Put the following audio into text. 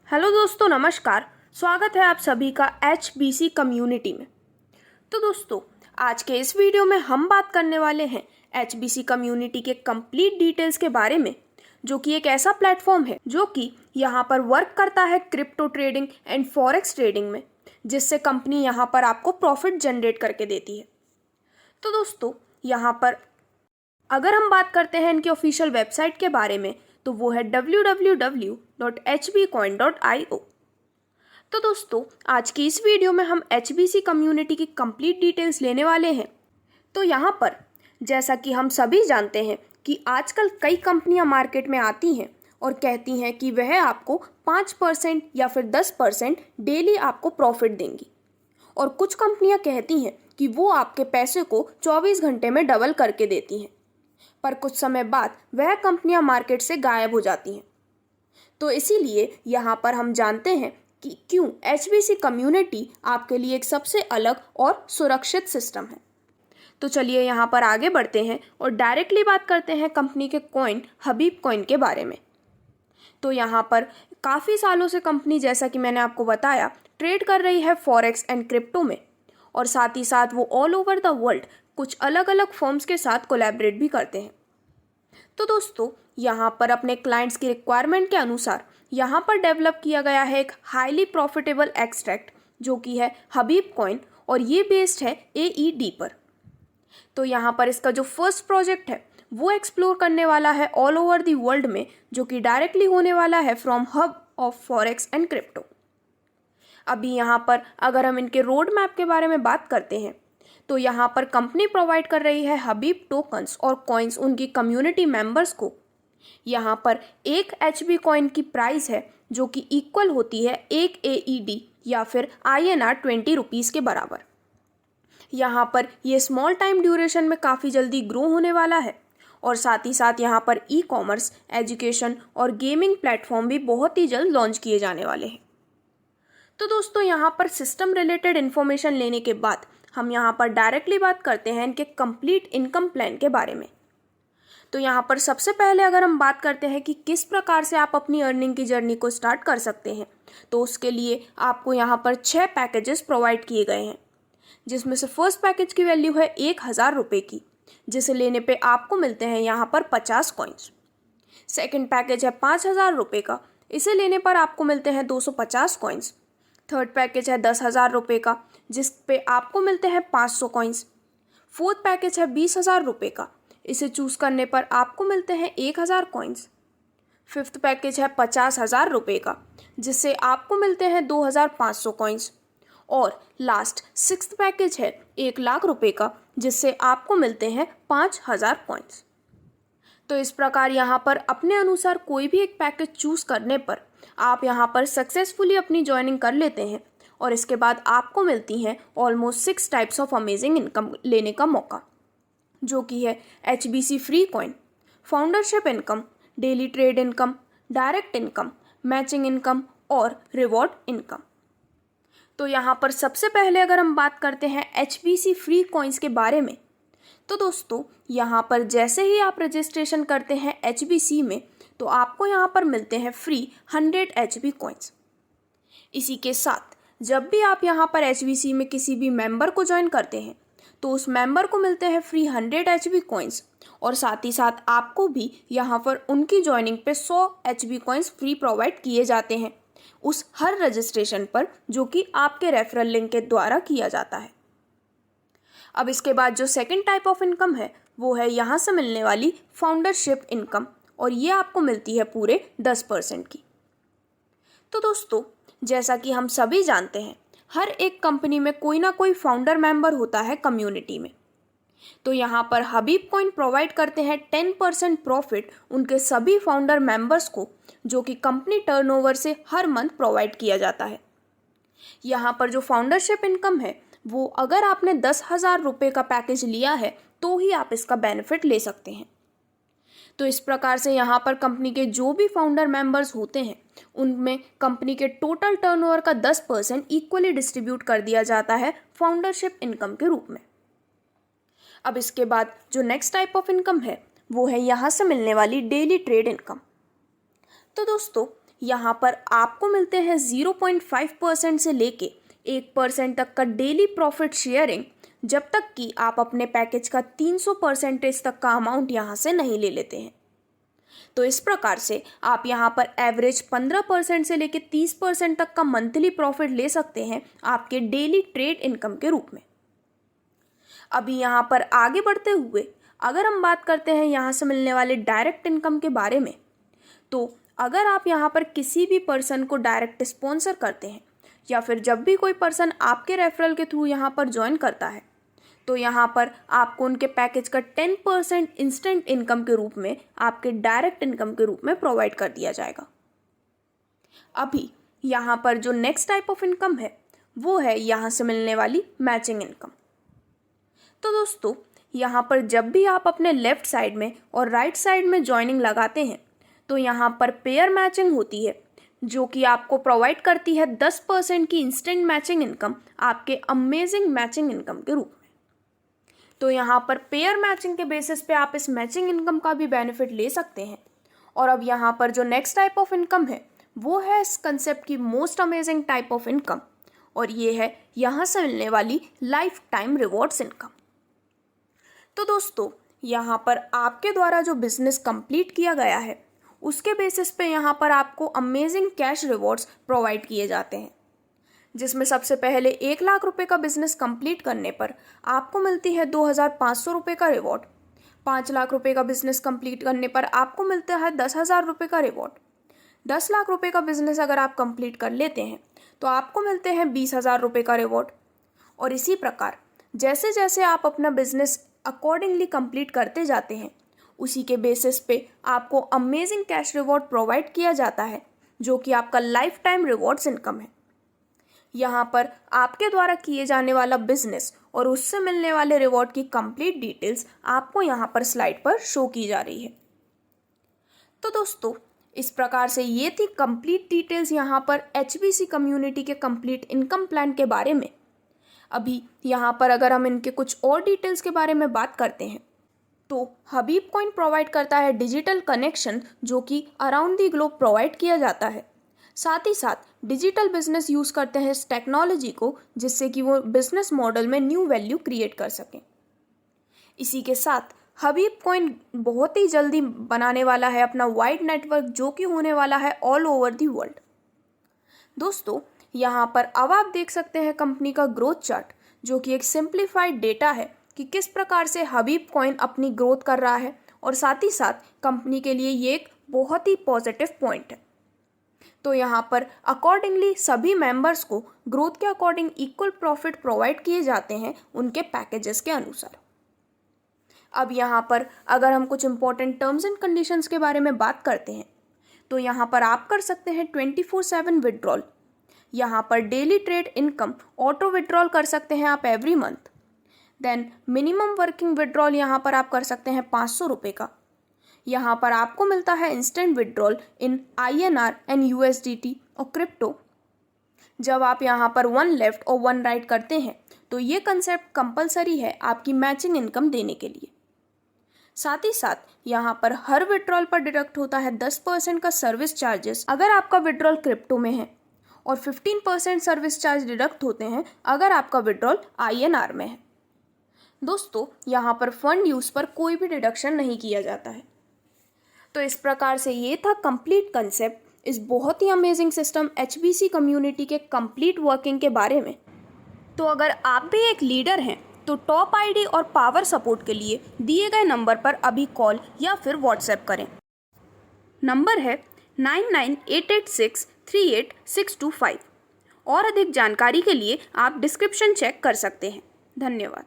Hello दोस्तों, नमस्कार। स्वागत है आप सभी का HBC कम्युनिटी में। तो दोस्तों, आज के इस वीडियो में हम बात करने वाले हैं HBC कम्युनिटी के कंप्लीट डिटेल्स के बारे में, जो कि एक ऐसा प्लेटफॉर्म है जो कि यहाँ पर वर्क करता है crypto trading and forex trading में, जिससे कंपनी यहाँ पर आपको प्रॉफिट जनरेट करके देती है। तो दोस्तों, यहाँ पर अगर हम बात करते हैं इनकी ऑफिशियल वेबसाइट के बारे में, तो वो है www.hbcoin.io। तो दोस्तों, आज की इस वीडियो में हम HBC कम्युनिटी की कंप्लीट डिटेल्स लेने वाले हैं। तो यहाँ पर जैसा कि हम सभी जानते हैं कि आजकल कई कंपनियां मार्केट में आती हैं और कहती हैं कि वह आपको 5% या फिर 10% डेली आपको प्रॉफिट देंगी, और कुछ कंपनियां कहती हैं कि वो आपके पैसे को 24 घंटे में डबल करके देती हैं, पर कुछ समय बाद वह कंपनियां मार्केट से गायब हो जाती हैं। तो इसीलिए यहाँ पर हम जानते हैं कि क्यों HBC कम्युनिटी आपके लिए एक सबसे अलग और सुरक्षित सिस्टम है। तो चलिए यहाँ पर आगे बढ़ते हैं और डायरेक्टली बात करते हैं कंपनी के कॉइन हबीब कॉइन के बारे में। तो यहाँ पर काफ़ी सालों से कंपनी, जैसा कि मैंने आपको बताया, ट्रेड कर रही है फॉरेक्स एंड क्रिप्टो में, और साथ ही साथ वो ऑल ओवर द वर्ल्ड कुछ अलग अलग फर्म्स के साथ कोलैबोरेट भी करते हैं। तो दोस्तों, यहाँ पर अपने क्लाइंट्स की रिक्वायरमेंट के अनुसार यहाँ पर डेवलप किया गया है एक हाईली प्रॉफिटेबल एक्सट्रैक्ट, जो कि है हबीब कॉइन, और ये बेस्ड है AED पर। तो यहाँ पर इसका जो फर्स्ट प्रोजेक्ट है वो एक्सप्लोर करने वाला है ऑल ओवर दी वर्ल्ड में, जो कि डायरेक्टली होने वाला है from hub of forex and crypto. अभी यहाँ पर अगर हम इनके रोड मैप के बारे में बात करते हैं, तो यहाँ पर कंपनी प्रोवाइड कर रही है हबीब टोकन्स और कॉइन्स उनकी कम्युनिटी मेंबर्स को। यहाँ पर एक HB कॉइन की प्राइस है जो कि इक्वल होती है एक AED या फिर INR 20 रुपीज़ के बराबर। यहाँ पर ये स्मॉल टाइम ड्यूरेशन में काफ़ी जल्दी ग्रो होने वाला है, और साथ ही साथ यहाँ पर ई-कॉमर्स, एजुकेशन और गेमिंग प्लेटफॉर्म भी बहुत ही जल्द लॉन्च किए जाने वाले हैं। तो दोस्तों, यहाँ पर सिस्टम रिलेटेड इन्फॉर्मेशन लेने के बाद हम यहाँ पर डायरेक्टली बात करते हैं इनके कंप्लीट इनकम प्लान के बारे में। तो यहाँ पर सबसे पहले अगर हम बात करते हैं कि किस प्रकार से आप अपनी अर्निंग की जर्नी को स्टार्ट कर सकते हैं, तो उसके लिए आपको यहाँ पर 6 पैकेजेस प्रोवाइड किए गए हैं, जिसमें से फर्स्ट पैकेज की वैल्यू है 1000 रुपये की, जिसे लेने पे आपको मिलते हैं यहाँ पर 50 कॉइन्स। सेकेंड पैकेज है 5000 रुपये का, इसे लेने पर आपको मिलते हैं 250 कॉइन्स। थर्ड पैकेज है 10,000 रुपये का, जिस पे आपको मिलते हैं 500 कॉइन्स। फोर्थ पैकेज है 20,000 रुपये का, इसे चूज़ करने पर आपको मिलते हैं 1000 कॉइन्स। फिफ्थ पैकेज है 50,000 रुपये का, जिससे आपको मिलते हैं 2500 कॉइन्स। और लास्ट सिक्स्थ पैकेज है 1,00,000 रुपये का, जिससे आपको मिलते हैं 5000 कॉइन्स। तो इस प्रकार यहाँ पर अपने अनुसार कोई भी एक पैकेज चूज़ करने पर आप यहाँ पर सक्सेसफुली अपनी ज्वाइनिंग कर लेते हैं, और इसके बाद आपको मिलती हैं almost 6 types of amazing income लेने का मौका, जो कि है HBC free coin, foundership income, daily trade income, direct income, matching income और रिवॉर्ड इनकम। तो यहाँ पर सबसे पहले अगर हम बात करते हैं HBC फ्री कॉइन्स के बारे में, तो दोस्तों, यहाँ पर जैसे ही आप रजिस्ट्रेशन करते हैं HBC में, तो आपको यहाँ पर मिलते हैं फ्री 100 HB कॉइन्स। इसी के साथ जब भी आप यहाँ पर HBC में किसी भी मेंबर को ज्वाइन करते हैं, तो उस मेंबर को मिलते हैं फ्री 100 HB कॉइन्स, और साथ ही साथ आपको भी यहाँ पर उनकी ज्वाइनिंग पे 100 HB कॉइन्स फ्री प्रोवाइड किए जाते हैं उस हर रजिस्ट्रेशन पर, जो कि आपके रेफरल लिंक के द्वारा किया जाता है। अब इसके बाद जो सेकंड टाइप ऑफ इनकम है वो है यहाँ से मिलने वाली फाउंडरशिप इनकम, और ये आपको मिलती है पूरे 10% की। तो दोस्तों, जैसा कि हम सभी जानते हैं, हर एक कंपनी में कोई ना कोई फाउंडर मेंबर होता है कम्युनिटी में। तो यहाँ पर हबीब कॉइन प्रोवाइड करते हैं 10% प्रॉफिट उनके सभी फाउंडर मेंबर्स को, जो कि कंपनी टर्नओवर से हर मंथ प्रोवाइड किया जाता है। यहाँ पर जो फाउंडरशिप इनकम है वो अगर आपने 10,000 रुपये का पैकेज लिया है तो ही आप इसका बेनिफिट ले सकते हैं। तो इस प्रकार से यहाँ पर कंपनी के जो भी फाउंडर मेंबर्स होते हैं उनमें कंपनी के टोटल टर्नओवर का 10% इक्वली डिस्ट्रीब्यूट कर दिया जाता है फाउंडरशिप इनकम के रूप में। अब इसके बाद जो नेक्स्ट टाइप ऑफ इनकम है वो है यहाँ से मिलने वाली डेली ट्रेड इनकम। तो दोस्तों, यहाँ पर आपको मिलते हैं 0.5% से लेके 1% तक का डेली प्रॉफिट शेयरिंग, जब तक कि आप अपने पैकेज का 300% तक का अमाउंट यहाँ से नहीं ले लेते हैं। तो इस प्रकार से आप यहाँ पर एवरेज 15% से लेके 30% तक का मंथली प्रॉफिट ले सकते हैं आपके डेली ट्रेड इनकम के रूप में। अभी यहाँ पर आगे बढ़ते हुए अगर हम बात करते हैं यहाँ से मिलने वाले डायरेक्ट इनकम के बारे में, तो अगर आप यहाँ पर किसी भी पर्सन को डायरेक्ट स्पॉन्सर करते हैं या फिर जब भी कोई पर्सन आपके रेफरल के थ्रू यहाँ पर ज्वाइन करता है, तो यहाँ पर आपको उनके पैकेज का 10% इंस्टेंट इनकम के रूप में आपके डायरेक्ट इनकम के रूप में प्रोवाइड कर दिया जाएगा। अभी यहाँ पर जो नेक्स्ट टाइप ऑफ इनकम है वो है यहाँ से मिलने वाली मैचिंग इनकम। तो दोस्तों, यहाँ पर जब भी आप अपने लेफ्ट साइड में और राइट साइड में ज्वाइनिंग लगाते हैं तो यहाँ पर पेयर मैचिंग होती है, जो कि आपको प्रोवाइड करती है 10% की इंस्टेंट मैचिंग इनकम आपके अमेजिंग मैचिंग इनकम के रूप में। तो यहाँ पर पेयर मैचिंग के बेसिस पे आप इस मैचिंग इनकम का भी बेनिफिट ले सकते हैं। और अब यहाँ पर जो नेक्स्ट टाइप ऑफ इनकम है वो है इस कंसेप्ट की most amazing type of income, और ये है यहाँ से मिलने वाली लाइफ टाइम रिवॉर्ड्स इनकम। तो दोस्तों, यहाँ पर आपके द्वारा जो बिजनेस कंप्लीट किया गया है उसके बेसिस पे यहाँ पर आपको अमेजिंग कैश रिवॉर्ड्स प्रोवाइड किए जाते हैं, जिसमें सबसे पहले 1 लाख रुपए का बिजनेस कंप्लीट करने पर आपको मिलती है 2,500 रुपये का रिवॉर्ड। 5 लाख रुपए का बिजनेस कंप्लीट करने पर आपको मिलता है 10,000 रुपये का रिवॉर्ड। 10 लाख रुपए का बिजनेस अगर आप कंप्लीट कर लेते हैं तो आपको मिलते हैं 20,000 रुपये का रिवॉर्ड। और इसी प्रकार जैसे जैसे आप अपना बिजनेस अकॉर्डिंगली कंप्लीट करते जाते हैं, उसी के बेसिस पे आपको अमेजिंग कैश रिवॉर्ड प्रोवाइड किया जाता है, जो कि आपका लाइफ टाइम रिवॉर्ड्स इनकम है। यहाँ पर आपके द्वारा किए जाने वाला बिजनेस और उससे मिलने वाले रिवॉर्ड की कंप्लीट डिटेल्स आपको यहाँ पर स्लाइड पर शो की जा रही है। तो दोस्तों, इस प्रकार से ये थी कंप्लीट डिटेल्स यहाँ पर HBC कम्युनिटी के कंप्लीट इनकम प्लान के बारे में। अभी यहाँ पर अगर हम इनके कुछ और डिटेल्स के बारे में बात करते हैं तो हबीब कॉइन प्रोवाइड करता है डिजिटल कनेक्शन, जो कि अराउंड द ग्लोब प्रोवाइड किया जाता है। साथ ही साथ डिजिटल बिजनेस यूज़ करते हैं इस टेक्नोलॉजी को, जिससे कि वो बिजनेस मॉडल में न्यू वैल्यू क्रिएट कर सकें। इसी के साथ हबीब कॉइन बहुत ही जल्दी बनाने वाला है अपना वाइड नेटवर्क, जो कि होने वाला है ऑल ओवर दी वर्ल्ड। दोस्तों, यहाँ पर अब आप देख सकते हैं कंपनी का ग्रोथ चार्ट, जो कि एक सिंप्लीफाइड डेटा है कि किस प्रकार से हबीब कॉइन अपनी ग्रोथ कर रहा है, और साथ ही साथ कंपनी के लिए ये एक बहुत ही पॉजिटिव पॉइंट है। तो यहाँ पर अकॉर्डिंगली सभी मेंबर्स को ग्रोथ के अकॉर्डिंग इक्वल प्रॉफिट प्रोवाइड किए जाते हैं उनके पैकेजेस के अनुसार। अब यहाँ पर अगर हम कुछ इंपॉर्टेंट टर्म्स एंड कंडीशंस के बारे में बात करते हैं तो यहाँ पर आप कर सकते हैं 24/7 विड्रॉल। यहाँ पर daily trade income auto withdrawal कर सकते हैं आप every month. Then minimum working withdrawal यहाँ पर आप कर सकते हैं 500 रुपये का। यहाँ पर आपको मिलता है instant withdrawal in INR and USDT और क्रिप्टो। जब आप यहाँ पर 1 लेफ्ट और 1 राइट करते हैं तो ये कंसेप्ट कंपलसरी है आपकी मैचिंग इनकम देने के लिए। साथ ही साथ यहाँ पर हर विड्रॉल पर डिडक्ट होता है 10% का सर्विस चार्जेस अगर आपका विड्रॉल क्रिप्टो में है, और 15% सर्विस चार्ज डिडक्ट होते हैं अगर आपका विड्रॉल INR में है। दोस्तों, यहाँ पर फंड यूज पर कोई भी डिडक्शन नहीं किया जाता है। तो इस प्रकार से ये था कंप्लीट कंसेप्ट इस बहुत ही अमेजिंग सिस्टम HBC कम्युनिटी के कंप्लीट वर्किंग के बारे में। तो अगर आप भी एक लीडर हैं तो टॉप ID और पावर सपोर्ट के लिए दिए गए नंबर पर अभी कॉल या फिर व्हाट्सएप करें। नंबर है 9988638625। और अधिक जानकारी के लिए आप डिस्क्रिप्शन चेक कर सकते हैं। धन्यवाद।